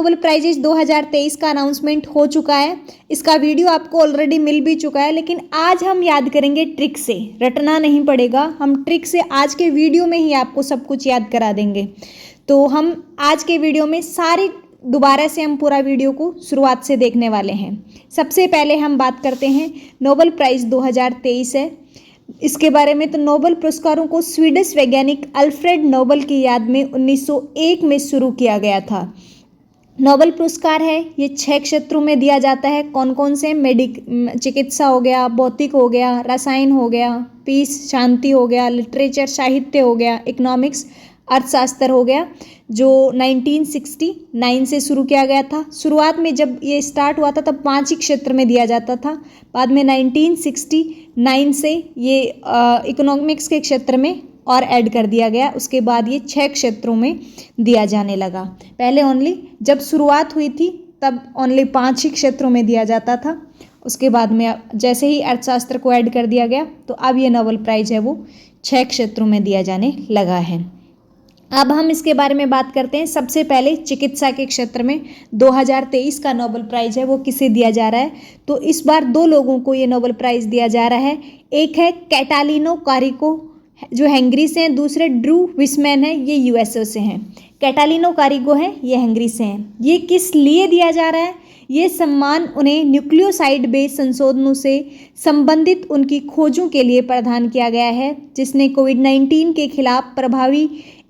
Nobel prizes 2023 का announcement हो चुका है। इसका वीडियो आपको ऑलरेडी मिल भी चुका है, लेकिन आज हम याद करेंगे ट्रिक से। रटना नहीं पड़ेगा, हम ट्रिक से आज के वीडियो में ही आपको सब कुछ याद करा देंगे। तो हम आज के वीडियो में दोबारा से हम पूरा वीडियो को शुरुआत से देखने वाले हैं। सबसे पहले हम बात करते हैं नोबेल प्राइज़ 2023 है इसके बारे में। तो नोबेल पुरस्कारों को स्वीडिश वैज्ञानिक अल्फ्रेड नोबेल की याद में 1901 में शुरू किया गया था। नोबेल पुरस्कार है ये 6 क्षेत्रों में दिया जाता है। कौन कौन से? चिकित्सा हो गया, भौतिक हो गया, रसायन हो गया, पीस शांति हो गया, लिटरेचर साहित्य हो गया, इकोनॉमिक्स अर्थशास्त्र हो गया, जो 1969 से शुरू किया गया था। शुरुआत में जब ये स्टार्ट हुआ था तब 5 ही क्षेत्र में दिया जाता था। बाद में 1969 से ये इकोनॉमिक्स के क्षेत्र में और ऐड कर दिया गया। उसके बाद ये 6 क्षेत्रों में दिया जाने लगा। पहले ओनली जब शुरुआत हुई थी तब ओनली 5 ही क्षेत्रों में दिया जाता था। उसके बाद में जैसे ही अर्थशास्त्र को ऐड कर दिया गया तो अब ये नोबेल प्राइज़ है वो 6 क्षेत्रों में दिया जाने लगा है। अब हम इसके बारे में बात करते हैं। सबसे पहले चिकित्सा के क्षेत्र में 2023 का नोबेल प्राइज़ है वो किसे दिया जा रहा है? तो इस बार 2 लोगों को ये नोबेल प्राइज़ दिया जा रहा है। एक है कैटालिनो कारिको जो हंगरी से हैं, दूसरे ड्रू विस्मैन है, ये यूएसए से हैं। कैटालिनो कारिको है, ये हंगरी से हैं। ये किस लिए दिया जा रहा है? ये सम्मान उन्हें न्यूक्लियोसाइड बेस्ड संशोधनों से संबंधित उनकी खोजों के लिए प्रदान किया गया है, जिसने कोविड-19 के खिलाफ प्रभावी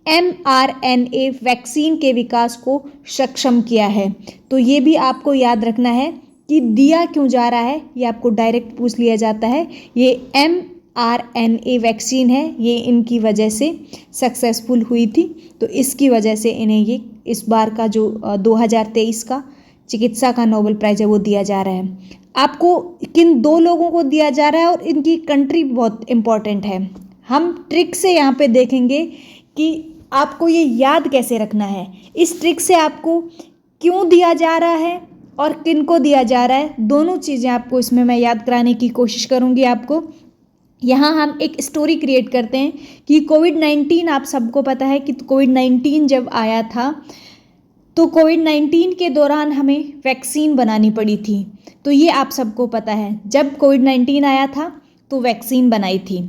mRNA वैक्सीन के विकास को सक्षम किया है। तो ये भी आपको याद रखना है कि दिया क्यों जा रहा है, ये आपको डायरेक्ट पूछ लिया जाता है। ये mRNA वैक्सीन है, ये इनकी वजह से सक्सेसफुल हुई थी, तो इसकी वजह से इन्हें ये इस बार का जो 2023 का चिकित्सा का नोबेल प्राइज़ है वो दिया जा रहा है। आपको किन 2 लोगों को दिया जा रहा है और इनकी कंट्री बहुत इम्पॉर्टेंट है। हम ट्रिक से यहाँ पे देखेंगे कि आपको ये याद कैसे रखना है। इस ट्रिक से आपको क्यों दिया जा रहा है और किन को दिया जा रहा है, दोनों चीज़ें आपको इसमें मैं याद कराने की कोशिश करूँगी आपको। यहाँ हम एक स्टोरी क्रिएट करते हैं कि कोविड-19, आप सबको पता है कि कोविड-19 जब आया था तो कोविड-19 के दौरान हमें वैक्सीन बनानी पड़ी थी। तो ये आप सबको पता है, जब कोविड-19 आया था तो वैक्सीन बनाई थी,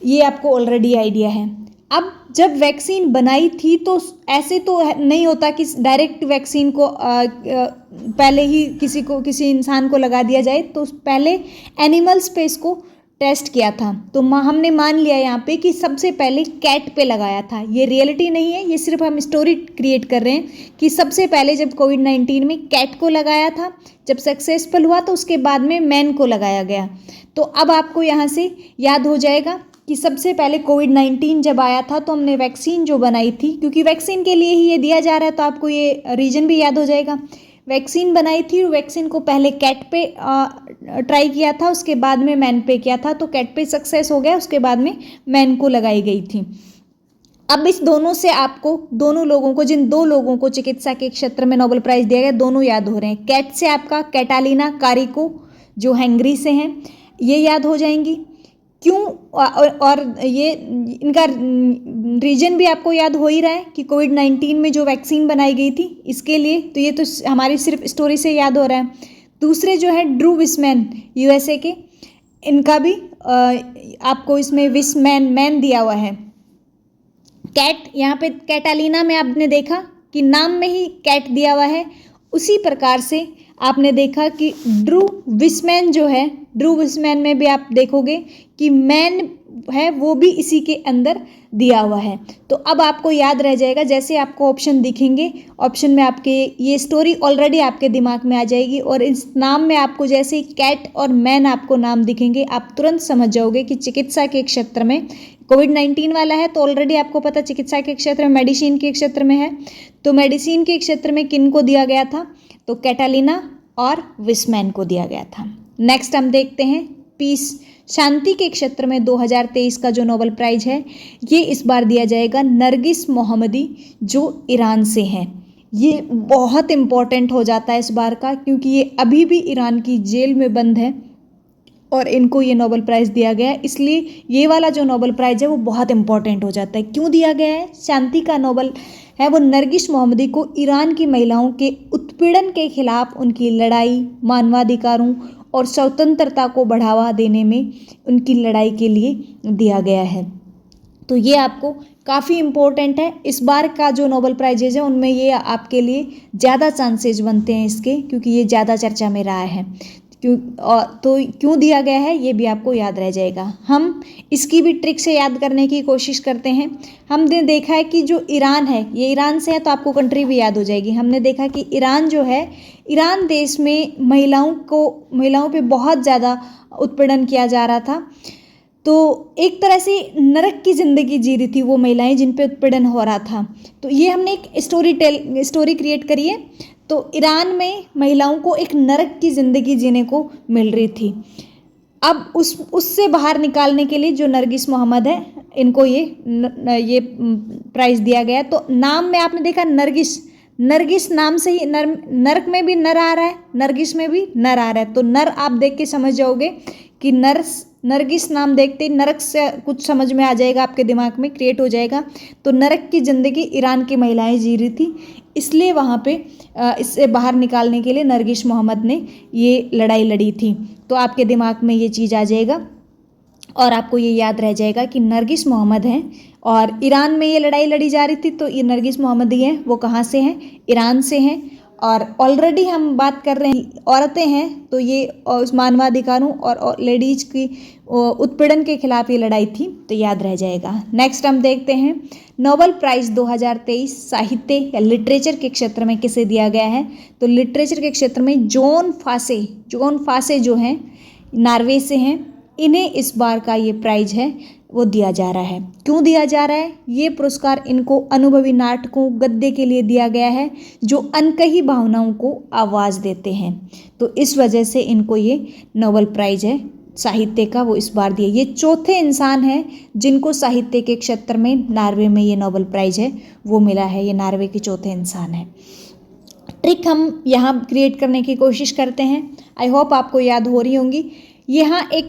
ये आपको ऑलरेडी आइडिया है। अब जब वैक्सीन बनाई थी तो ऐसे तो नहीं होता कि डायरेक्ट वैक्सीन को पहले ही किसी इंसान को लगा दिया जाए। तो पहले एनिमल्स पे इसको टेस्ट किया था। तो हमने मान लिया यहाँ पे कि सबसे पहले कैट पे लगाया था। ये रियलिटी नहीं है, ये सिर्फ हम स्टोरी क्रिएट कर रहे हैं कि सबसे पहले जब कोविड-19 में कैट को लगाया था, जब सक्सेसफुल हुआ तो उसके बाद में मैन को लगाया गया। तो अब आपको यहाँ से याद हो जाएगा कि सबसे पहले कोविड-19 जब आया था तो हमने वैक्सीन जो बनाई थी, क्योंकि वैक्सीन के लिए ही ये दिया जा रहा है, तो आपको ये रीजन भी याद हो जाएगा। वैक्सीन बनाई थी, वैक्सीन को पहले कैट पे ट्राई किया था, उसके बाद में मैन पे किया था। तो कैट पे सक्सेस हो गया, उसके बाद में मैन को लगाई गई थी। अब इस दोनों से आपको जिन 2 लोगों को चिकित्सा के क्षेत्र में नोबेल प्राइज़ दिया गया, दोनों याद हो रहे हैं। कैट से आपका कैटालिना कारिको जो हंगरी से हैं, ये याद हो जाएंगी। क्यों? और ये इनका रीजन भी आपको याद हो ही रहा है कि कोविड-19 में जो वैक्सीन बनाई गई थी इसके लिए। तो ये तो हमारी सिर्फ स्टोरी से याद हो रहा है। दूसरे जो है ड्रू विस्मैन यूएसए के, इनका भी आपको इसमें मैन दिया हुआ है। कैट यहाँ पे कैटालिना में आपने देखा कि नाम में ही कैट दिया हुआ है। उसी प्रकार से आपने देखा कि ड्रू विस्मैन में भी आप देखोगे कि मैन है वो भी इसी के अंदर दिया हुआ है। तो अब आपको याद रह जाएगा, जैसे आपको ऑप्शन दिखेंगे, ऑप्शन में आपके ये स्टोरी ऑलरेडी आपके दिमाग में आ जाएगी, और इस नाम में आपको जैसे कैट और मैन आपको नाम दिखेंगे, आप तुरंत समझ जाओगे कि चिकित्सा के क्षेत्र में कोविड-19 वाला है। तो ऑलरेडी आपको पता चिकित्सा के क्षेत्र में, मेडिसिन के क्षेत्र में है। तो मेडिसिन के क्षेत्र में किन को दिया गया था? तो कैटालिना और विस्मैन को दिया गया था। नेक्स्ट हम देखते हैं पीस शांति के क्षेत्र में 2023 का जो नोबेल प्राइज़ है ये इस बार दिया जाएगा नरगिस मोहम्मदी जो ईरान से हैं। ये बहुत इम्पोर्टेंट हो जाता है इस बार का, क्योंकि ये अभी भी ईरान की जेल में बंद है और इनको ये नोबेल प्राइज़ दिया गया है। इसलिए ये वाला जो नोबेल प्राइज़ है वो बहुत इम्पोर्टेंट हो जाता है। क्यों दिया गया है? शांति का नोबेल है वो नरगिस मोहम्मदी को ईरान की महिलाओं के उत्पीड़न के खिलाफ उनकी लड़ाई, मानवाधिकारों और स्वतंत्रता को बढ़ावा देने में उनकी लड़ाई के लिए दिया गया है। तो ये आपको काफ़ी इम्पोर्टेंट है। इस बार का जो नोबेल प्राइजेज है उनमें ये आपके लिए ज़्यादा चांसेस बनते हैं इसके, क्योंकि ये ज़्यादा चर्चा में रहा है। तो क्यों दिया गया है ये भी आपको याद रह जाएगा। हम इसकी भी ट्रिक से याद करने की कोशिश करते हैं। हमने देखा है कि जो ईरान है, ये ईरान से है तो आपको कंट्री भी याद हो जाएगी। हमने देखा कि ईरान जो है, ईरान देश में महिलाओं पे बहुत ज़्यादा उत्पीड़न किया जा रहा था। तो एक तरह से नरक की ज़िंदगी जी रही थी वो महिलाएं जिन पे उत्पीड़न हो रहा था। तो ये हमने एक स्टोरी क्रिएट करी है। तो ईरान में महिलाओं को एक नरक की ज़िंदगी जीने को मिल रही थी। अब उससे बाहर निकालने के लिए जो नरगिस मोहम्मद है, इनको ये प्राइज़ दिया गया। तो नाम में आपने देखा नरगिस नाम से ही नरक में भी नर आ रहा है, नरगिस में भी नर आ रहा है। तो नर आप देख के समझ जाओगे कि नरगिस नाम देखते ही नरक से कुछ समझ में आ जाएगा, आपके दिमाग में क्रिएट हो जाएगा। तो नरक की ज़िंदगी ईरान की महिलाएं जी रही थी, इसलिए वहाँ पे इससे बाहर निकालने के लिए नरगिस मोहम्मद ने ये लड़ाई लड़ी थी। तो आपके दिमाग में ये चीज़ आ जाएगा और आपको ये याद रह जाएगा कि नरगिस मोहम्मद हैं और ईरान में ये लड़ाई लड़ी जा रही थी। तो ये नरगिस मोहम्मद ही हैं, वो कहाँ से हैं? ईरान से हैं। और ऑलरेडी हम बात कर रहे हैं औरतें हैं, तो ये उस मानवाधिकारों और लेडीज की उत्पीड़न के खिलाफ ये लड़ाई थी, तो याद रह जाएगा। नेक्स्ट हम देखते हैं नोबेल प्राइज़ 2023 साहित्य या लिटरेचर के क्षेत्र में किसे दिया गया है। तो लिटरेचर के क्षेत्र में जॉन फासे जो हैं, नॉर्वे से हैं, इन्हें इस बार का ये प्राइज़ है वो दिया जा रहा है। क्यों दिया जा रहा है? ये पुरस्कार इनको अनुभवी नाटकों, गद्य के लिए दिया गया है जो अनकही भावनाओं को आवाज़ देते हैं। तो इस वजह से इनको ये नोबेल प्राइज़ है साहित्य का वो इस बार दिया। ये चौथे इंसान हैं जिनको साहित्य के क्षेत्र में नॉर्वे में ये नोबेल प्राइज़ है वो मिला है। ये नॉर्वे के चौथे इंसान हैं। ट्रिक हम यहाँ क्रिएट करने की कोशिश करते हैं, आई होप आपको याद हो रही होंगी। यहाँ एक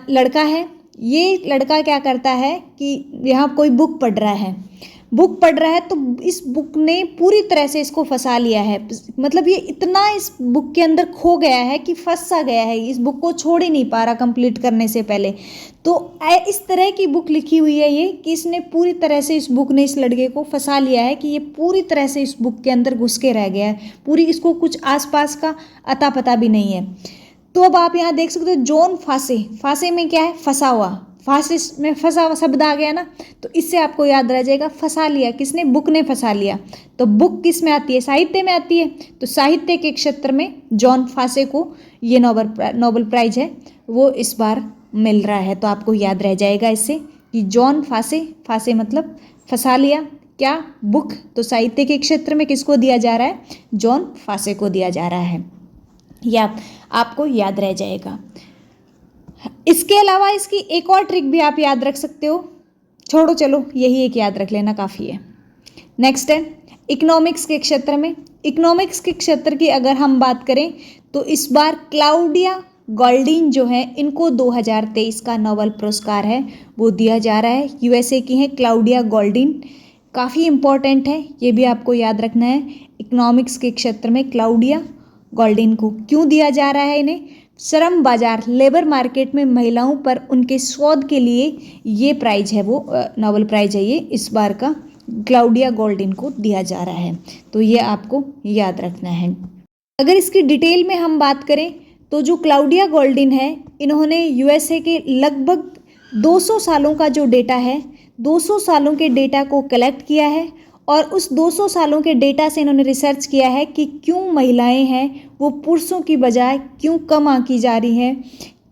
लड़का है, ये लड़का क्या करता है कि यहाँ कोई बुक पढ़ रहा है तो इस बुक ने पूरी तरह से इसको फंसा लिया है। मतलब ये इतना इस बुक के अंदर खो गया है कि फंस सा गया है, इस बुक को छोड़ ही नहीं पा रहा कंप्लीट करने से पहले। तो इस तरह की बुक लिखी हुई है ये कि इसने पूरी तरह से इस बुक ने इस लड़के को फंसा लिया है कि ये पूरी तरह से इस बुक के अंदर घुस के रह गया है, पूरी इसको कुछ आसपास का अता पता भी नहीं है। तो अब आप यहाँ देख सकते हो जॉन फासे में क्या है? फंसा हुआ। फासे में फंसा हुआ शब्द आ गया ना, तो इससे आपको याद रह जाएगा फंसा लिया किसने? बुक ने फंसा लिया। तो बुक किस में आती है? साहित्य में आती है। तो साहित्य के क्षेत्र में जॉन फासे को ये नोबेल प्राइज़ है वो इस बार मिल रहा है। तो आपको याद रह जाएगा इससे कि जॉन फासे मतलब फंसा लिया क्या? बुक। तो साहित्य के क्षेत्र में किसको दिया जा रहा है? जॉन फासे को दिया जा रहा है। या आपको याद रह जाएगा। इसके अलावा इसकी एक और ट्रिक भी आप याद रख सकते हो। छोड़ो, चलो यही एक याद रख लेना काफ़ी है। नेक्स्ट है इकोनॉमिक्स के क्षेत्र में। इकोनॉमिक्स के क्षेत्र की अगर हम बात करें तो इस बार क्लाउडिया गोल्डिन जो है, इनको 2023 का नोबेल पुरस्कार है वो दिया जा रहा है। यूएसए की हैं क्लाउडिया गोल्डिन, काफ़ी इम्पॉर्टेंट है, ये भी आपको याद रखना है। इकोनॉमिक्स के क्षेत्र में क्लाउडिया गोल्डिन को क्यों दिया जा रहा है? इन्हें श्रम बाजार, लेबर मार्केट में महिलाओं पर उनके शोध के लिए ये प्राइज़ है, वो नोबेल प्राइज़ है ये इस बार का क्लाउडिया गोल्डिन को दिया जा रहा है। तो ये आपको याद रखना है। अगर इसकी डिटेल में हम बात करें तो जो क्लाउडिया गोल्डिन है, इन्होंने यूएसए के लगभग 200 सालों का जो डेटा है, 200 सालों के डेटा को कलेक्ट किया है और उस 200 सालों के डेटा से इन्होंने रिसर्च किया है कि क्यों महिलाएं हैं वो पुरुषों की बजाय क्यों कम आंकी जा रही हैं,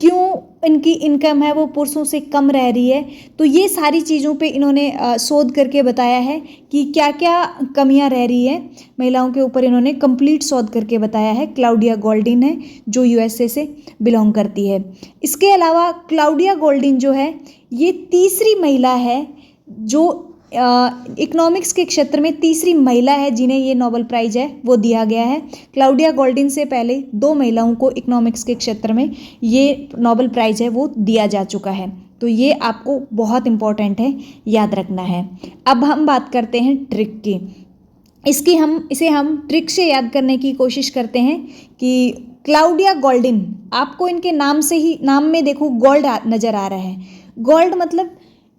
क्यों इनकी इनकम है वो पुरुषों से कम रह रही है। तो ये सारी चीज़ों पे इन्होंने शोध करके बताया है कि क्या क्या कमियां रह रही है महिलाओं के ऊपर, इन्होंने कंप्लीट शोध करके बताया है। क्लाउडिया गोल्डिन है जो यूएसए से बिलोंग करती है। इसके अलावा क्लाउडिया गोल्डिन जो है ये तीसरी महिला है जो इकोनॉमिक्स के क्षेत्र में तीसरी महिला है जिन्हें ये नोबेल प्राइज़ है वो दिया गया है। क्लाउडिया गोल्डिन से पहले 2 महिलाओं को इकोनॉमिक्स के क्षेत्र में ये नोबेल प्राइज़ है वो दिया जा चुका है। तो ये आपको बहुत इम्पॉर्टेंट है, याद रखना है। अब हम बात करते हैं ट्रिक की। इसे हम ट्रिक से याद करने की कोशिश करते हैं कि क्लाउडिया गोल्डिन, आपको इनके नाम से ही, नाम में देखो गोल्ड नज़र आ रहा है। गोल्ड मतलब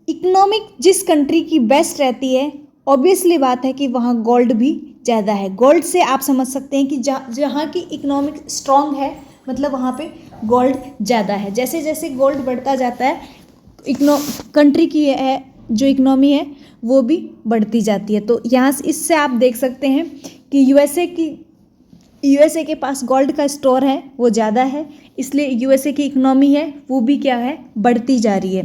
इकोनॉमिक जिस कंट्री की बेस्ट रहती है, ऑब्वियसली बात है कि वहाँ गोल्ड भी ज़्यादा है। गोल्ड से आप समझ सकते हैं कि जहाँ की इकोनॉमिक स्ट्रॉन्ग है, मतलब वहाँ पे गोल्ड ज़्यादा है। जैसे जैसे गोल्ड बढ़ता जाता है, कंट्री की है जो इकोनॉमी है वो भी बढ़ती जाती है। तो यहाँ से इससे आप देख सकते हैं कि यूएसए के पास गोल्ड का स्टोर है वो ज़्यादा है, इसलिए यूएसए की इकोनॉमी है वो भी क्या है, बढ़ती जा रही है।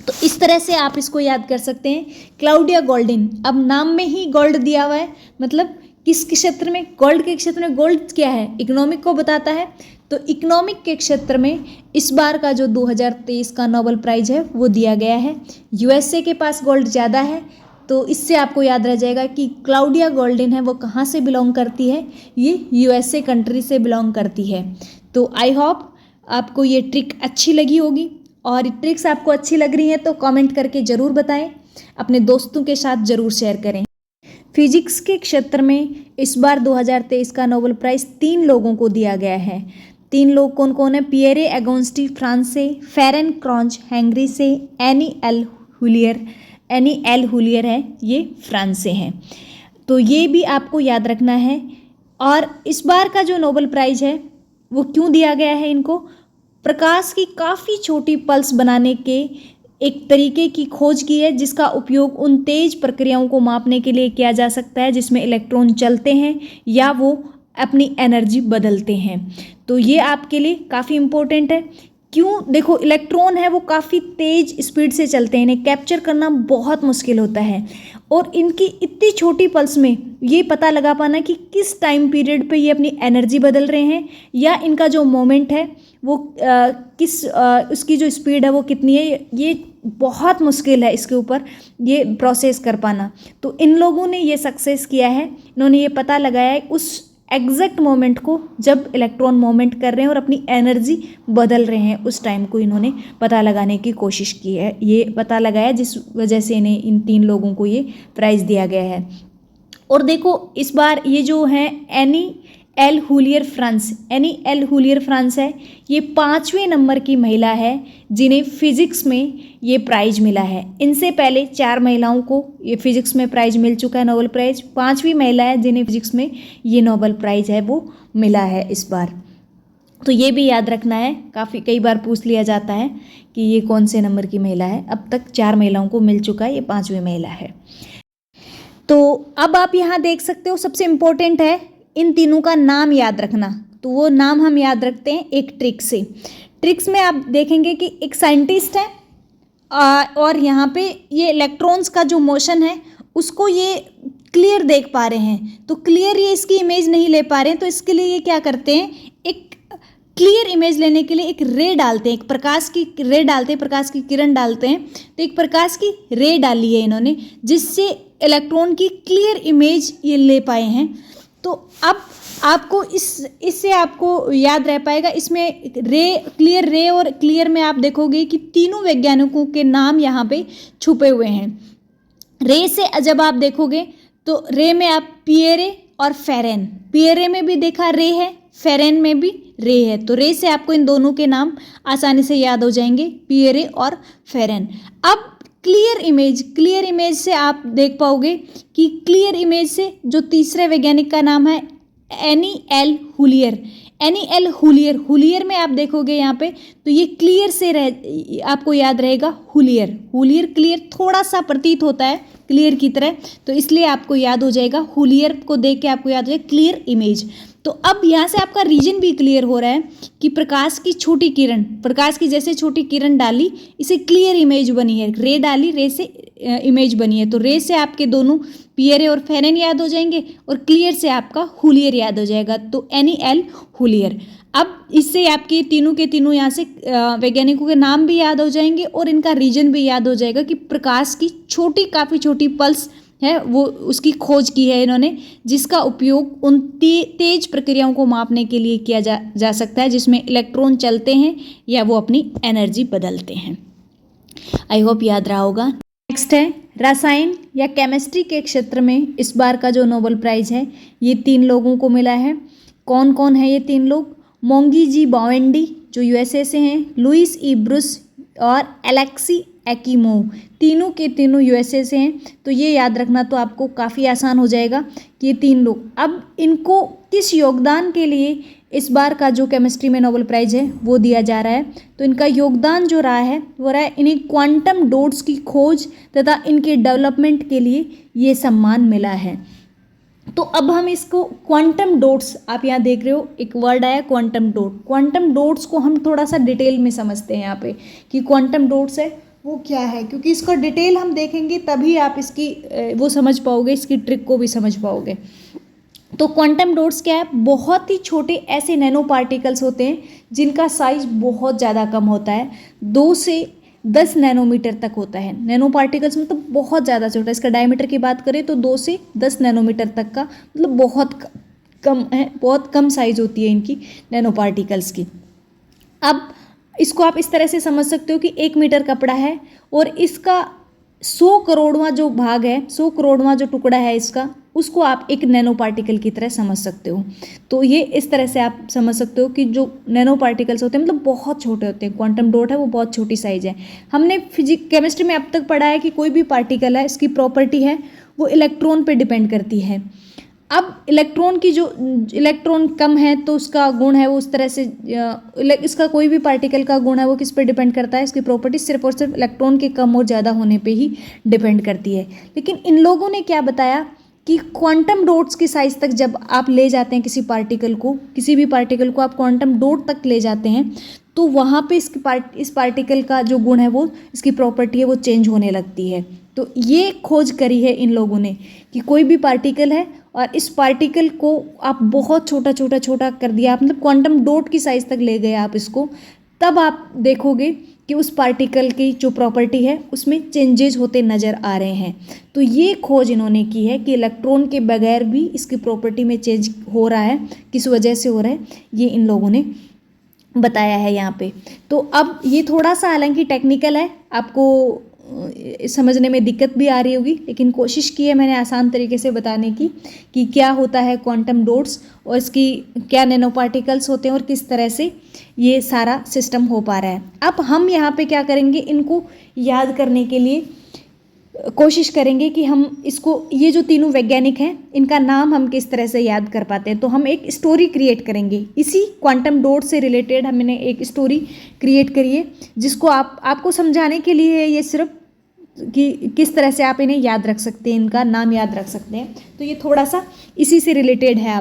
तो इस तरह से आप इसको याद कर सकते हैं, क्लाउडिया गोल्डिन। अब नाम में ही गोल्ड दिया हुआ है, मतलब किस क्षेत्र में, गोल्ड के क्षेत्र में। गोल्ड क्या है, इकोनॉमिक को बताता है। तो इकोनॉमिक के क्षेत्र में इस बार का जो 2023 का नोबेल प्राइज़ है वो दिया गया है। यूएसए के पास गोल्ड ज़्यादा है, तो इससे आपको याद रह जाएगा कि क्लाउडिया गोल्डिन है वो कहाँ से बिलोंग करती है, ये यूएसए कंट्री से बिलोंग करती है। तो आई होप आपको ये ट्रिक अच्छी लगी होगी, और ट्रिक्स आपको अच्छी लग रही हैं तो कमेंट करके ज़रूर बताएं, अपने दोस्तों के साथ ज़रूर शेयर करें। फिजिक्स के क्षेत्र में इस बार 2023 का नोबेल प्राइज़ 3 लोगों को दिया गया है। 3 लोग कौन कौन है? पियरे एगोस्टी फ्रांस से, फेरेन क्रांच हंगरी से, एनी एल हुलियर है, ये फ्रांस से हैं। तो ये भी आपको याद रखना है। और इस बार का जो नोबेल प्राइज़ है वो क्यों दिया गया है इनको? प्रकाश की काफ़ी छोटी पल्स बनाने के एक तरीके की खोज की है, जिसका उपयोग उन तेज प्रक्रियाओं को मापने के लिए किया जा सकता है जिसमें इलेक्ट्रॉन चलते हैं या वो अपनी एनर्जी बदलते हैं। तो ये आपके लिए काफ़ी इम्पोर्टेंट है। क्यों? देखो, इलेक्ट्रॉन है वो काफ़ी तेज़ स्पीड से चलते हैं, इन्हें कैप्चर करना बहुत मुश्किल होता है, और इनकी इतनी छोटी पल्स में ये पता लगा पाना कि किस टाइम पीरियड पे ये अपनी एनर्जी बदल रहे हैं, या इनका जो मोमेंट है वो उसकी जो स्पीड है वो कितनी है, ये बहुत मुश्किल है इसके ऊपर ये प्रोसेस कर पाना। तो इन लोगों ने ये सक्सेस किया है, इन्होंने ये पता लगाया है उस एग्जैक्ट मोमेंट को जब इलेक्ट्रॉन मोमेंट कर रहे हैं और अपनी एनर्जी बदल रहे हैं, उस टाइम को इन्होंने पता लगाने की कोशिश की है, ये पता लगाया जिस वजह से इन्हें इन 3 लोगों को ये प्राइज़ दिया गया है। और देखो, इस बार ये जो है एनी एल हुलियर फ्रांस है, ये 5वें नंबर की महिला है जिन्हें फिजिक्स में ये प्राइज़ मिला है। इनसे पहले 4 महिलाओं को ये फिजिक्स में प्राइज़ मिल चुका है, नोबेल प्राइज़। 5वीं महिला है जिन्हें फिजिक्स में ये नोबेल प्राइज़ है वो मिला है इस बार। तो ये भी याद रखना है, कई बार पूछ लिया जाता है कि ये कौन से नंबर की महिला है। अब तक 4 महिलाओं को मिल चुका है, ये 5वीं महिला है। तो अब आप यहाँ देख सकते हो, सबसे इम्पोर्टेंट है इन तीनों का नाम याद रखना। तो वो नाम हम याद रखते हैं एक ट्रिक से। ट्रिक्स में आप देखेंगे कि एक साइंटिस्ट है, और यहाँ पे ये इलेक्ट्रॉन्स का जो मोशन है उसको ये क्लियर देख पा रहे हैं। तो क्लियर ये इसकी इमेज नहीं ले पा रहे हैं, तो इसके लिए ये क्या करते हैं, एक क्लियर इमेज लेने के लिए एक रे डालते हैं, एक प्रकाश की रे डालते हैं, प्रकाश की किरण डालते हैं। तो एक प्रकाश की रे डाली है इन्होंने, जिससे इलेक्ट्रॉन की क्लियर इमेज ये ले पाए हैं। तो अब आपको इससे आपको याद रह पाएगा, इसमें क्लियर रे और क्लियर में आप देखोगे कि तीनों वैज्ञानिकों के नाम यहाँ पे छुपे हुए हैं। रे से जब आप देखोगे तो रे में आप पियरे और फेरेन, पियरे में भी देखा रे है, फेरेन में भी रे है। तो रे से आपको इन दोनों के नाम आसानी से याद हो जाएंगे, पियरे और फेरेन। अब क्लियर इमेज से आप देख पाओगे कि क्लियर इमेज से जो तीसरे वैज्ञानिक का नाम है एनी एल हुलियर में आप देखोगे यहाँ पे, तो ये क्लियर से आपको याद रहेगा हुलियर क्लियर थोड़ा सा प्रतीत होता है क्लियर की तरह, तो इसलिए आपको याद हो जाएगा, हुलियर को देख के आपको याद हो जाएगा क्लियर इमेज। तो अब यहाँ से आपका रीजन भी क्लियर हो रहा है कि प्रकाश की जैसे छोटी किरण डाली, इसे क्लियर इमेज बनी है, रे डाली, रे से इमेज बनी है। तो रे से आपके दोनों पियरे और फेरेन याद हो जाएंगे, और क्लियर से आपका हुलियर याद हो जाएगा। तो एनी एल हुलियर। अब इससे आपके तीनों के तीनों यहाँ से वैज्ञानिकों के नाम भी याद हो जाएंगे, और इनका रीजन भी याद हो जाएगा कि प्रकाश की काफ़ी छोटी पल्स है वो उसकी खोज की है इन्होंने, जिसका उपयोग उन तेज प्रक्रियाओं को मापने के लिए किया जा सकता है जिसमें इलेक्ट्रॉन चलते हैं या वो अपनी एनर्जी बदलते हैं। आई होप याद रहा होगा। नेक्स्ट है रसायन या केमिस्ट्री के क्षेत्र में इस बार का जो नोबेल प्राइज़ है ये 3 लोगों को मिला है। कौन कौन है ये 3 लोग? मोंगी जी बोवेंडी जो यूएसए से हैं, लुइस ई ब्रुस और एलेक्सी एकिमोव, तीनों के तीनों यूएसए से हैं। तो ये याद रखना तो आपको काफ़ी आसान हो जाएगा कि ये 3 लोग। अब इनको किस योगदान के लिए इस बार का जो केमिस्ट्री में नोबेल प्राइज़ है वो दिया जा रहा है? तो इनका योगदान जो रहा है वो रहा है इन्हें क्वांटम डॉट्स की खोज तथा इनके डेवलपमेंट के लिए ये सम्मान मिला है। तो अब हम इसको क्वांटम डॉट्स, आप यहाँ देख रहे हो एक वर्ड आया क्वांटम डॉट, क्वांटम डॉट्स को हम थोड़ा सा डिटेल में समझते हैं यहाँ पे कि क्वांटम डॉट्स है वो क्या है, क्योंकि इसका डिटेल हम देखेंगे तभी आप इसकी वो समझ पाओगे, इसकी ट्रिक को भी समझ पाओगे। तो क्वांटम डॉट्स क्या है? बहुत ही छोटे ऐसे नैनो पार्टिकल्स होते हैं जिनका साइज बहुत ज़्यादा कम होता है, 2 से 10 नैनोमीटर तक होता है। नैनो पार्टिकल्स मतलब बहुत ज़्यादा छोटा, इसका डायमीटर की बात करें तो 2 से 10 नैनोमीटर तक का, मतलब बहुत कम है, बहुत कम साइज होती है इनकी नैनो पार्टिकल्स की। अब इसको आप इस तरह से समझ सकते हो कि 1 मीटर कपड़ा है और इसका 100 करोड़वां जो भाग है, 100 करोड़वां जो टुकड़ा है इसका, उसको आप एक नैनो पार्टिकल की तरह समझ सकते हो। तो ये इस तरह से आप समझ सकते हो कि जो नैनो पार्टिकल्स होते हैं मतलब बहुत छोटे होते हैं, क्वांटम डॉट है वो बहुत छोटी साइज है। हमने केमिस्ट्री में अब तक पढ़ा है कि कोई भी पार्टिकल है इसकी प्रॉपर्टी है वो इलेक्ट्रॉन पे डिपेंड करती है। अब इलेक्ट्रॉन की जो इलेक्ट्रॉन कम है तो उसका गुण है वो उस तरह से, इसका कोई भी पार्टिकल का गुण है वो किस पे डिपेंड करता है? इसकी प्रॉपर्टी सिर्फ और सिर्फ इलेक्ट्रॉन के कम और ज़्यादा होने पे ही डिपेंड करती है। लेकिन इन लोगों ने क्या बताया कि क्वांटम डॉट्स की साइज तक जब आप ले जाते हैं किसी पार्टिकल को, किसी भी पार्टिकल को आप क्वांटम डॉट तक ले जाते हैं तो वहाँ पे इस पार्टिकल का जो गुण है वो, इसकी प्रॉपर्टी है वो चेंज होने लगती है। तो ये खोज करी है इन लोगों ने कि कोई भी पार्टिकल है और इस पार्टिकल को आप बहुत छोटा छोटा छोटा कर दिया, आप मतलब क्वांटम डॉट की साइज तक ले गए आप इसको, तब आप देखोगे कि उस पार्टिकल की जो प्रॉपर्टी है उसमें चेंजेस होते नज़र आ रहे हैं। तो ये खोज इन्होंने की है कि इलेक्ट्रॉन के बगैर भी इसकी प्रॉपर्टी में चेंज हो रहा है, किस वजह से हो रहा है ये इन लोगों ने बताया है यहाँ पे। तो अब ये थोड़ा सा हालांकि टेक्निकल है, आपको समझने में दिक्कत भी आ रही होगी, लेकिन कोशिश की है मैंने आसान तरीके से बताने की कि क्या होता है क्वांटम डॉट्स और इसकी क्या नैनो पार्टिकल्स होते हैं और किस तरह से ये सारा सिस्टम हो पा रहा है। अब हम यहाँ पे क्या करेंगे, इनको याद करने के लिए कोशिश करेंगे कि हम इसको, ये जो तीनों वैज्ञानिक हैं इनका नाम हम किस तरह से याद कर पाते हैं। तो हम एक स्टोरी क्रिएट करेंगे, इसी क्वांटम डॉट से रिलेटेड हमने एक स्टोरी क्रिएट करी है जिसको आपको समझाने के लिए ये सिर्फ कि किस तरह से आप इन्हें याद रख सकते हैं, इनका नाम याद रख सकते हैं। तो ये थोड़ा सा इसी से रिलेटेड है।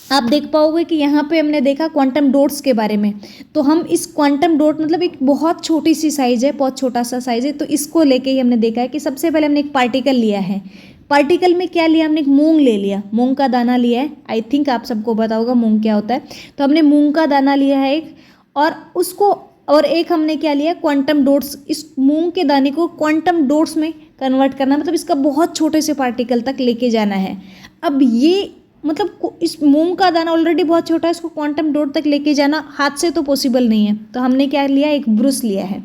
आप देख पाओगे कि यहाँ पे हमने देखा क्वांटम डॉट्स के बारे में, तो हम इस क्वांटम डॉट मतलब एक बहुत छोटी सी साइज़ है, बहुत छोटा सा साइज़ है, तो इसको लेके ही हमने देखा है कि सबसे पहले हमने एक पार्टिकल लिया है। पार्टिकल में क्या लिया हमने? एक मूंग ले लिया, मूंग का दाना लिया है। आई थिंक आप सबको पता होगा मूंग क्या होता है। तो हमने मूंग का दाना लिया है एक, और उसको, और एक हमने क्या लिया? Quantum dots. इस मूंग के दाने को क्वांटम डॉट्स में कन्वर्ट करना, मतलब इसका बहुत छोटे से पार्टिकल तक लेके जाना है। अब ये मतलब इस मूंग का दाना ऑलरेडी बहुत छोटा है, इसको क्वांटम डॉट तक लेके जाना हाथ से तो पॉसिबल नहीं है। तो हमने क्या लिया? एक ब्रुश लिया है,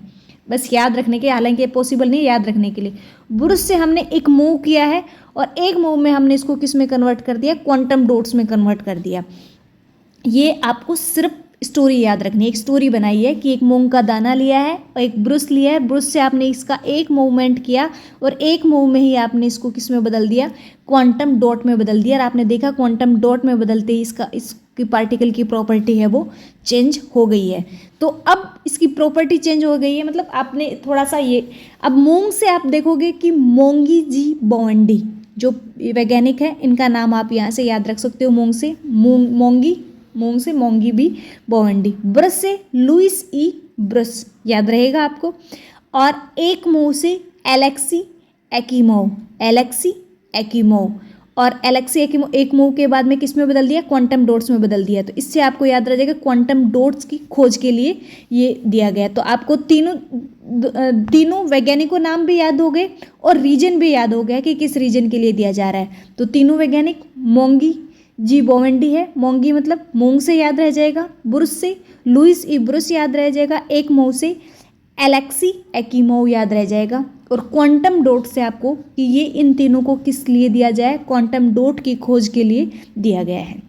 बस याद रखने के, हालांकि ये पॉसिबल नहीं है याद रखने के लिए। ब्रुश से हमने एक मूव किया है और एक मूव में हमने इसको किस में कन्वर्ट कर दिया? क्वांटम डॉट्स में कन्वर्ट कर दिया। ये आपको सिर्फ स्टोरी याद रखनी है। एक स्टोरी बनाई है कि एक मूंग का दाना लिया है और एक ब्रुश लिया है, ब्रुश से आपने इसका एक मूवमेंट किया और एक मूव में ही आपने इसको किस में बदल दिया? क्वांटम डॉट में बदल दिया। और आपने देखा क्वांटम डॉट में बदलते ही इसकी पार्टिकल की प्रॉपर्टी है वो चेंज हो गई है। तो अब इसकी प्रॉपर्टी चेंज हो गई है, मतलब आपने थोड़ा सा ये, अब मूंग से आप देखोगे कि मोंगी जी बोवेंडी जो वैज्ञानिक है, इनका नाम आप यहाँ से याद रख सकते हो। मूंग से मोंगी, मूंग से मोंगी बी बोवेंडी, ब्रश से लुइस ई ब्रुस, याद रहेगा आपको। और एक मूव से एलेक्सी एकिमोव, एलेक्सी एकिमोव, और एलेक्सी एकिमोव एक मूव के बाद में किस में बदल दिया? क्वांटम डॉट्स में बदल दिया। तो इससे आपको याद रह जाएगा क्वांटम डॉट्स की खोज के लिए ये दिया गया। तो आपको तीनों वैज्ञानिकों नाम भी याद हो गए और रीजन भी याद हो गया कि किस रीजन के लिए दिया जा रहा है। तो तीनों वैज्ञानिक मोंगी जी बोवेंडी है, मोंगी मतलब मूंग से याद रह जाएगा, ब्रुश से लुइस ई ब्रुस याद रह जाएगा, एक मूव से एलेक्सी एकिमोव याद रह जाएगा, और क्वांटम डॉट से आपको कि ये इन तीनों को किस लिए दिया जाए, क्वांटम डॉट की खोज के लिए दिया गया है।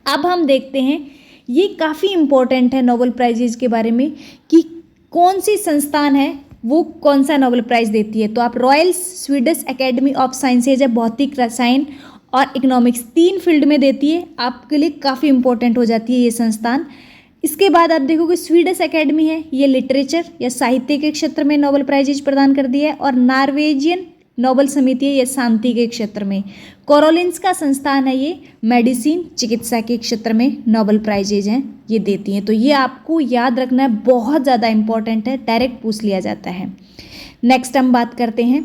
अब हम देखते हैं, ये काफ़ी इम्पोर्टेंट है नोबेल प्राइजेज के बारे में कि कौन सी संस्थान है वो कौन सा नोबेल प्राइज़ देती है। तो आप royal Swedish academy of sciences है, भौतिक, रसायन और इकोनॉमिक्स 3 फील्ड में देती है, आपके लिए काफ़ी इंपॉर्टेंट हो जाती है ये संस्थान। इसके बाद आप देखोगे स्वीडिश एकेडमी है, ये लिटरेचर या साहित्य के क्षेत्र में नोबेल प्राइजेज प्रदान करती है, और नॉर्वेजियन नोबेल समिति है, ये शांति के क्षेत्र में। कोरोलिंस्का संस्थान है, ये मेडिसिन, चिकित्सा के क्षेत्र में नोबेल प्राइजेज हैं ये देती हैं। तो ये आपको याद रखना है, बहुत ज़्यादा इंपॉर्टेंट है, डायरेक्ट पूछ लिया जाता है। नेक्स्ट हम बात करते हैं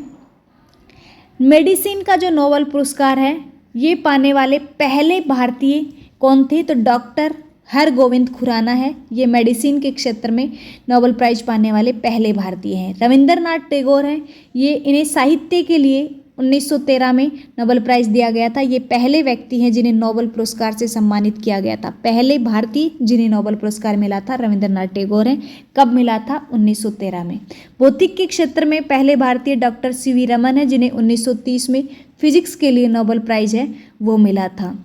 मेडिसिन का जो नोबेल पुरस्कार है ये पाने वाले पहले भारतीय कौन थे, तो डॉक्टर हरगोविंद खुराना है, ये मेडिसिन के क्षेत्र में नोबेल प्राइज पाने वाले पहले भारतीय हैं। रविंद्रनाथ टैगोर हैं, ये इन्हें साहित्य के लिए 1913 में नोबेल प्राइज़ दिया गया था। ये पहले व्यक्ति हैं जिन्हें नोबेल पुरस्कार से सम्मानित किया गया था, पहले भारतीय जिन्हें नोबेल पुरस्कार मिला था रविंद्रनाथ टैगोर हैं। कब मिला था? 1913 में। भौतिक के क्षेत्र में पहले भारतीय डॉक्टर सीवी रमन है, जिन्हें 1930 में फिजिक्स के लिए नोबेल प्राइज़ है वो मिला था।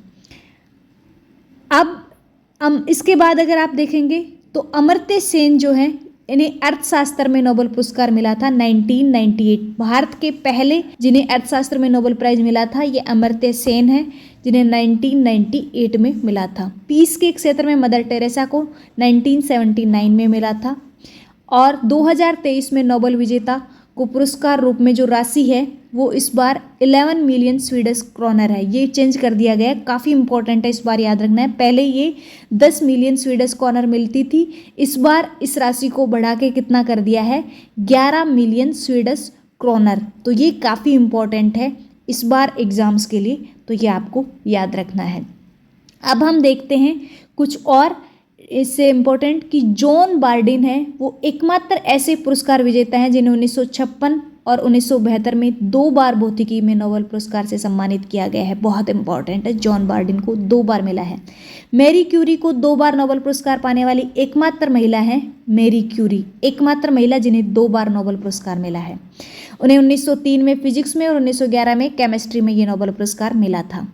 अब इसके बाद अगर आप देखेंगे तो अमर्त्य सेन जो है, इन्हें अर्थशास्त्र में नोबेल पुरस्कार मिला था 1998। भारत के पहले जिन्हें अर्थशास्त्र में नोबेल प्राइज मिला था ये अमर्त्य सेन है, जिन्हें 1998 में मिला था। पीस के क्षेत्र में मदर टेरेसा को 1979 में मिला था। और 2023 में नोबेल विजेता को पुरस्कार रूप में जो राशि है वो इस बार 11 मिलियन स्वीडिश क्रोनर है, ये चेंज कर दिया गया है, काफ़ी इंपॉर्टेंट है, इस बार याद रखना है। पहले ये 10 मिलियन स्वीडिश क्रोनर मिलती थी, इस बार इस राशि को बढ़ा के कितना कर दिया है, 11 मिलियन स्वीडिश क्रोनर। तो ये काफ़ी इंपॉर्टेंट है इस बार एग्जाम्स के लिए, तो ये आपको याद रखना है। अब हम देखते हैं कुछ और इससे इम्पोर्टेंट कि जॉन बार्डिन है वो एकमात्र ऐसे पुरस्कार विजेता हैं जिन्हें 1956 और 1972 में 2 बार भौतिकी में नोबेल पुरस्कार से सम्मानित किया गया है। बहुत इंपॉर्टेंट है, जॉन बार्डिन को 2 बार मिला है। मैरी क्यूरी को 2 बार नोबेल पुरस्कार पाने वाली एकमात्र महिला है मैरी क्यूरी, एकमात्र महिला जिन्हें 2 बार नोबेल पुरस्कार मिला है। उन्हें 1903 में फिजिक्स में और 1911 में केमिस्ट्री में ये नोबेल पुरस्कार मिला था।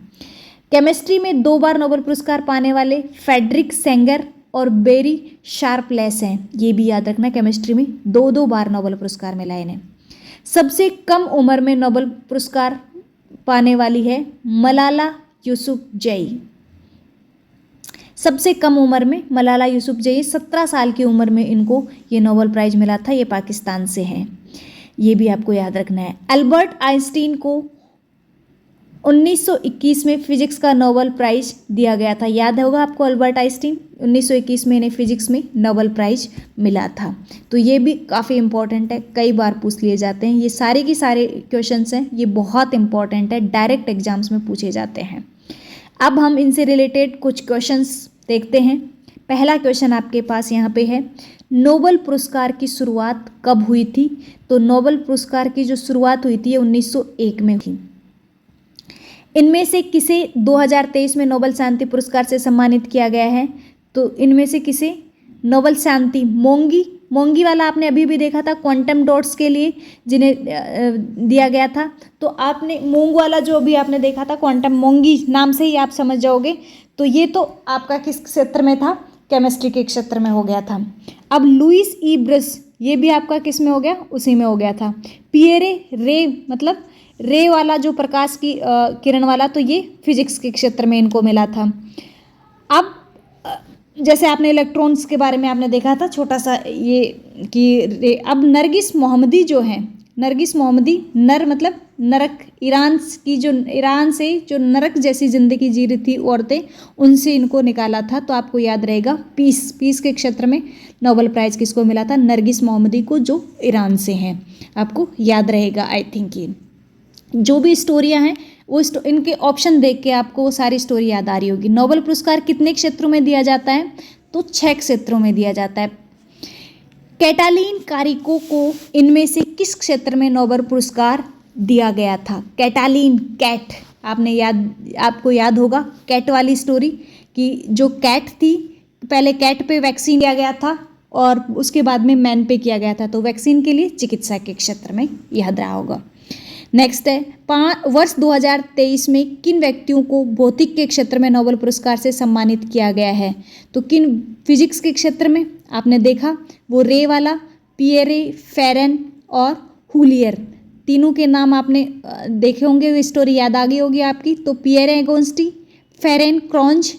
केमिस्ट्री में 2 बार नोबेल पुरस्कार पाने वाले फ्रेडरिक सेंगर और बेरी शार्पलेस हैं, ये भी याद रखना, केमिस्ट्री में 2 बार नोबेल पुरस्कार मिला है इन्हें। सबसे कम उम्र में नोबेल पुरस्कार पाने वाली है मलाला यूसुफजई, सबसे कम उम्र में मलाला यूसुफजई, 17 साल की उम्र में इनको ये नोबेल प्राइज मिला था, ये पाकिस्तान से हैं, ये भी आपको याद रखना है। अल्बर्ट आइंस्टीन को 1921 में फिजिक्स का नोबेल प्राइज दिया गया था, याद होगा आपको अल्बर्ट आइंस्टीन, 1921 में इन्हें फिजिक्स में नोबेल प्राइज मिला था। तो ये भी काफ़ी इंपॉर्टेंट है, कई बार पूछ लिए जाते हैं, ये सारे के सारे क्वेश्चंस हैं, ये बहुत इंपॉर्टेंट है, डायरेक्ट एग्जाम्स में पूछे जाते हैं। अब हम इनसे रिलेटेड कुछ क्वेश्चंस देखते हैं। पहला क्वेश्चन आपके पास यहाँ पे है, नोबेल पुरस्कार की शुरुआत कब हुई थी? तो नोबेल पुरस्कार की जो शुरुआत हुई थी 1901 में थी। इनमें से किसे 2023 में नोबेल शांति पुरस्कार से सम्मानित किया गया है? तो इनमें से किसे नोबेल शांति, मोंगी वाला आपने अभी भी देखा था, क्वांटम डॉट्स के लिए जिन्हें दिया गया था। तो आपने मोंग वाला जो अभी आपने देखा था, क्वांटम मोंगी नाम से ही आप समझ जाओगे। तो ये तो आपका किस क्षेत्र में था? केमिस्ट्री के क्षेत्र में हो गया था। अब लुइस ई ब्रस, ये भी आपका किस में हो गया? उसी में हो गया था। पियरे रे, मतलब रे वाला जो प्रकाश की किरण वाला, तो ये फिजिक्स के क्षेत्र में इनको मिला था। अब जैसे आपने इलेक्ट्रॉन्स के बारे में आपने देखा था छोटा सा ये कि अब नरगिस मोहम्मदी जो है, नरगिस मोहम्मदी, नर मतलब नरक, ईरान से जो नरक जैसी ज़िंदगी जी रही थी औरतें, उनसे इनको निकाला था। तो आपको याद रहेगा पीस के क्षेत्र में नोबेल प्राइज़ किसको मिला था? नरगिस मोहम्मदी को, जो ईरान से हैं। आपको याद रहेगा, आई थिंक ये जो भी स्टोरियाँ हैं वो इनके ऑप्शन देख के आपको वो सारी स्टोरी याद आ रही होगी। नोबेल पुरस्कार कितने क्षेत्रों में दिया जाता है? तो 6 क्षेत्रों में दिया जाता है। कैटालीन कारिको को इनमें से किस क्षेत्र में नोबेल पुरस्कार दिया गया था? कैटालीन, कैट, आपको याद होगा कैट वाली स्टोरी कि जो कैट थी, पहले कैट पे वैक्सीन दिया गया था और उसके बाद में मैन पे किया गया था। तो वैक्सीन के लिए चिकित्सा के क्षेत्र में याद रहा होगा। नेक्स्ट है वर्ष 2023 में किन व्यक्तियों को भौतिक के क्षेत्र में नोबेल पुरस्कार से सम्मानित किया गया है। तो किन, फिजिक्स के क्षेत्र में आपने देखा वो रे वाला, पियरे, फेरन और हुलियर, तीनों के नाम आपने देखे होंगे, स्टोरी याद आ गई होगी आपकी। तो पियरे एगोस्टी, फेरन क्रोंज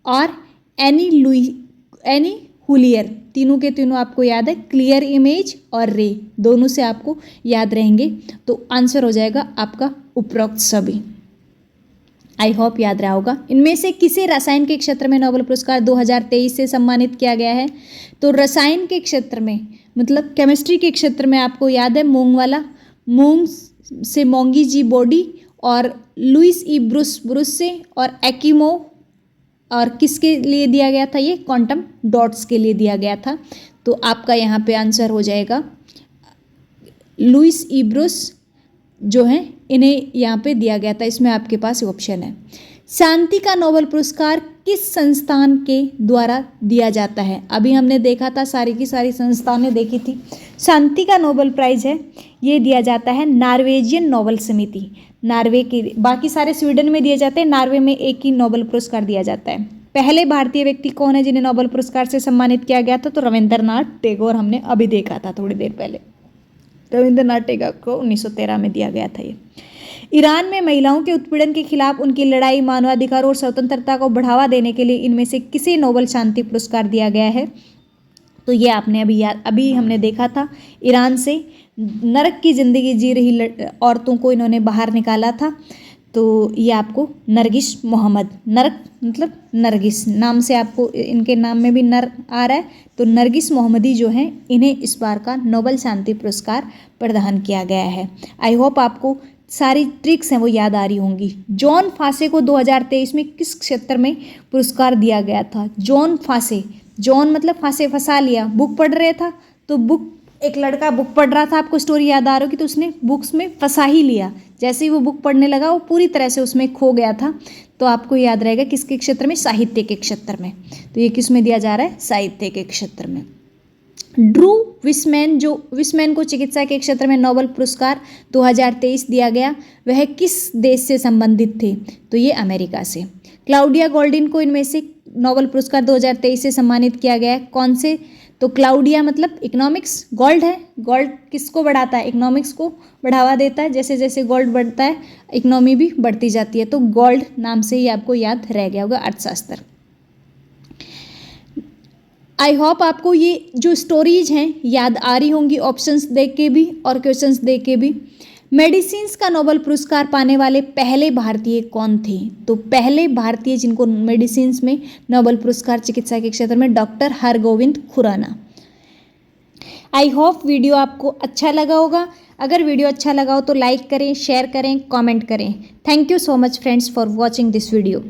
और एनी हुलियर, तीनों के तीनों आपको याद है। क्लियर इमेज और रे, दोनों से आपको याद रहेंगे। तो आंसर हो जाएगा आपका उपरोक्त सभी। आई होप याद रहा होगा। इनमें से किसे रसायन के क्षेत्र में नोबेल पुरस्कार 2023 से सम्मानित किया गया है। तो रसायन के क्षेत्र में मतलब केमिस्ट्री के क्षेत्र में आपको याद है मूंग वाला, मूंग से मोंगी जी बॉडी और लुइस ई ब्रुस से, और एकिमो, और किसके लिए दिया गया था, ये क्वांटम डॉट्स के लिए दिया गया था। तो आपका यहाँ पे आंसर हो जाएगा लुइस ई ब्रुस जो है, इन्हें यहाँ पे दिया गया था। इसमें आपके पास ऑप्शन है। शांति का नोबेल पुरस्कार किस संस्थान के द्वारा दिया जाता है। अभी हमने देखा था, सारी की सारी संस्थानें देखी थी। शांति का नोबेल प्राइज है, ये दिया जाता है नॉर्वेजियन नोबेल समिति, नॉर्वे की। बाकी सारे स्वीडन में दिए जाते हैं, नॉर्वे में एक ही नोबेल पुरस्कार दिया जाता है। पहले भारतीय व्यक्ति कौन है जिन्हें नोबेल पुरस्कार से सम्मानित किया गया था। तो रविंद्रनाथ टैगोर, हमने अभी देखा था थोड़ी देर पहले। रविंद्रनाथ टैगोर को 1913 में दिया गया था ये। ईरान में महिलाओं के उत्पीड़न के खिलाफ उनकी लड़ाई, मानवाधिकार और स्वतंत्रता को बढ़ावा देने के लिए इनमें से किसे नोबेल शांति पुरस्कार दिया गया है। तो ये आपने अभी हमने देखा था, ईरान से नरक की ज़िंदगी जी रही औरतों को इन्होंने बाहर निकाला था। तो ये आपको नरगिस मोहम्मद, नरक मतलब नरगिस नाम से आपको इनके नाम में भी नर आ रहा है। तो नरगिस मोहम्मदी जो हैं, इन्हें इस बार का नोबेल शांति पुरस्कार प्रदान किया गया है। आई होप आपको सारी ट्रिक्स हैं वो याद आ रही होंगी। जॉन फासे को 2023 में किस क्षेत्र में पुरस्कार दिया गया था। जॉन फासे, जॉन मतलब फांसे, फंसा लिया। बुक पढ़ रहा था, तो बुक, एक लड़का बुक पढ़ रहा था, आपको स्टोरी याद आ रही होगी, तो उसने बुक्स में फंसा ही लिया। जैसे ही वो बुक पढ़ने लगा वो पूरी तरह से उसमें खो गया था। तो आपको याद रहेगा किसके क्षेत्र में, साहित्य के क्षेत्र में। तो ये किस में दिया जा रहा है, साहित्य के क्षेत्र में। ड्रू विस्मैन, जो विस्मैन को चिकित्सा के क्षेत्र में नोबेल पुरस्कार 2023 दिया गया, वह किस देश से संबंधित थे। तो ये अमेरिका से। क्लाउडिया गोल्डिन को इनमें से नोबेल पुरस्कार 2023 से सम्मानित किया गया है, कौन से। तो क्लाउडिया मतलब इकोनॉमिक्स, गोल्ड है, गोल्ड किसको बढ़ाता है, इकोनॉमिक्स को बढ़ावा देता है। जैसे जैसे गोल्ड बढ़ता है इकोनॉमी भी बढ़ती जाती है। तो गोल्ड नाम से ही आपको याद रह गया होगा, अर्थशास्त्र। आई होप आपको ये जो स्टोरीज हैं याद आ रही होंगी, ऑप्शंस देख के भी और क्वेश्चंस देख के भी। मेडिसिन्स का नोबेल पुरस्कार पाने वाले पहले भारतीय कौन थे। तो पहले भारतीय जिनको मेडिसिन्स में नोबेल पुरस्कार चिकित्सा के क्षेत्र में, doctor Hargobind Khorana. I hope video आपको अच्छा लगा होगा। अगर वीडियो अच्छा लगा हो तो लाइक करें, शेयर करें, कमेंट करें। Thank you so much friends for watching this video.